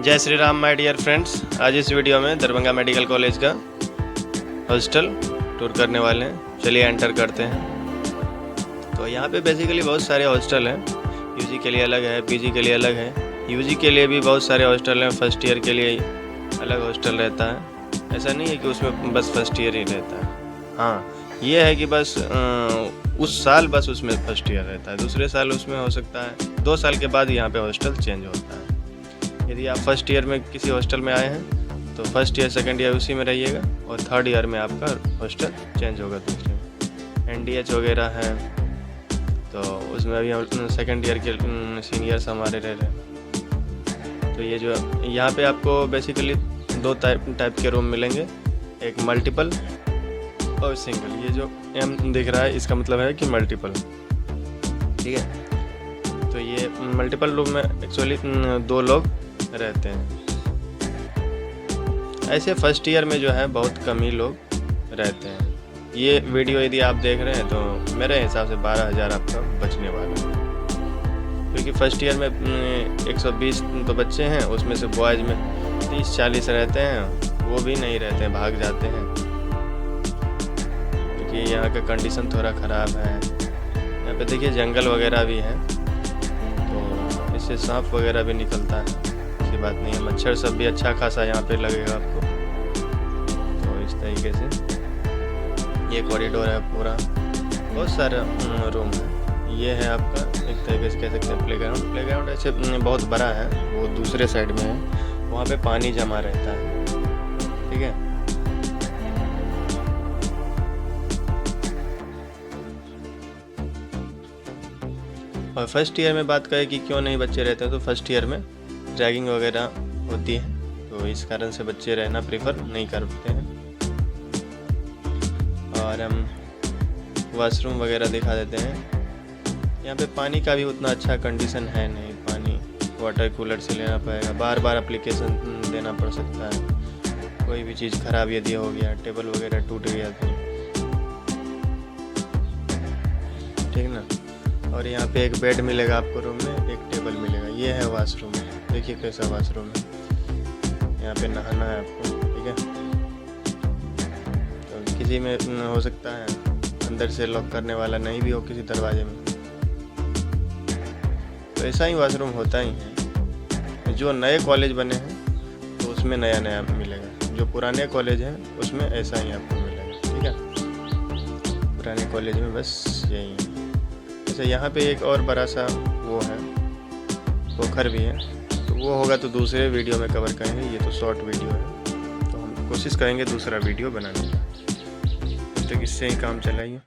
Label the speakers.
Speaker 1: जय Shri Ram my dear friends. आज इस वीडियो में दरभंगा मेडिकल कॉलेज का हॉस्टल टूर करने वाले हैं। चलिए एंटर करते हैं। तो यहाँ पे बेसिकली बहुत सारे हॉस्टल हैं। यूजी के लिए अलग है, पीजी के लिए अलग है। यूजी के लिए भी बहुत सारे हॉस्टल हैं। फर्स्ट ईयर के लिए अलग हॉस्टल रहता है। ऐसा नहीं है कि उसमें बस फर्स्ट ईयर ही रहता है। हाँ, ये है कि बस उस साल बस उसमें फर्स्ट ईयर रहता है, दूसरे साल उसमें हो सकता है 2 साल के बाद यहाँ पे हॉस्टल चेंज होता है। यदि आप फर्स्ट ईयर में किसी हॉस्टल में आए हैं तो फर्स्ट ईयर सेकंड ईयर उसी में रहिएगा और थर्ड ईयर में आपका हॉस्टल चेंज होगा दूसरे में। NDH वगैरह है तो उसमें अभी हम सेकंड ईयर के सीनियर्स हमारे रह रहे हैं। तो ये जो यहाँ पे आपको बेसिकली 2 टाइप के रूम मिलेंगे, एक मल्टीपल और सिंगल। ये जो M दिख रहा है इसका मतलब है कि मल्टीपल, ठीक है। तो ये मल्टीपल रूम में एक्चुअली 2 लोग रहते हैं। ऐसे फर्स्ट ईयर में जो है बहुत कम ही लोग रहते हैं। ये वीडियो यदि आप देख रहे हैं तो मेरे हिसाब से 12,000 आपका बचने वाला है, क्योंकि फर्स्ट ईयर में 120 तो बच्चे हैं, उसमें से बॉयज़ में 30-40 रहते हैं। वो भी नहीं रहते हैं, भाग जाते हैं, क्योंकि यहाँ का कंडीशन थोड़ा ख़राब है। यहाँ पे देखिए जंगल वगैरह भी है, तो इससे सांप वगैरह भी निकलता है, ऐसी बात नहीं है। मच्छर सब भी अच्छा खासा यहाँ पे लगेगा आपको। तो इस तरीके से ये कॉरिडोर है पूरा, बहुत सारा रूम है। ये है आपका एक तरीके से कह सकते हैं प्लेग्राउंड ऐसे बहुत बड़ा है, वो दूसरे साइड में है, वहाँ पे पानी जमा रहता है, ठीक है। और फर्स्ट ईयर में बात करें कि क्यों नहीं बच्चे रहते हैं, तो फर्स्ट ईयर में रैगिंग वगैरह होती है, तो इस कारण से बच्चे रहना प्रेफर नहीं करते हैं। और हम वॉशरूम वगैरह दिखा देते हैं। यहाँ पे पानी का भी उतना अच्छा कंडीशन है नहीं, पानी वाटर कूलर से लेना पड़ेगा, बार बार एप्लीकेशन देना पड़ सकता है। कोई भी चीज़ ख़राब यदि हो गया, टेबल वगैरह टूट गया तो, ठीक ना। और यहाँ पे एक बेड मिलेगा आपको रूम में, एक टेबल मिलेगा। ये है वॉशरूम, देखिए कैसा वॉशरूम है। यहाँ पे नहाना है आपको, ठीक है। तो किसी में हो सकता है अंदर से लॉक करने वाला नहीं भी हो किसी दरवाजे में, तो ऐसा ही वॉशरूम होता ही है। जो नए कॉलेज बने हैं तो उसमें नया नया मिलेगा, जो पुराने कॉलेज हैं उसमें ऐसा ही आपको मिलेगा, ठीक है। पुराने कॉलेज में बस यही है। अच्छा, यहाँ पे एक और बड़ा सा वो है, पोखर भी है, तो वो होगा तो दूसरे वीडियो में कवर करेंगे। ये तो शॉर्ट वीडियो है, तो हम कोशिश करेंगे दूसरा वीडियो बनाने का। तो इससे ही काम चलाइए।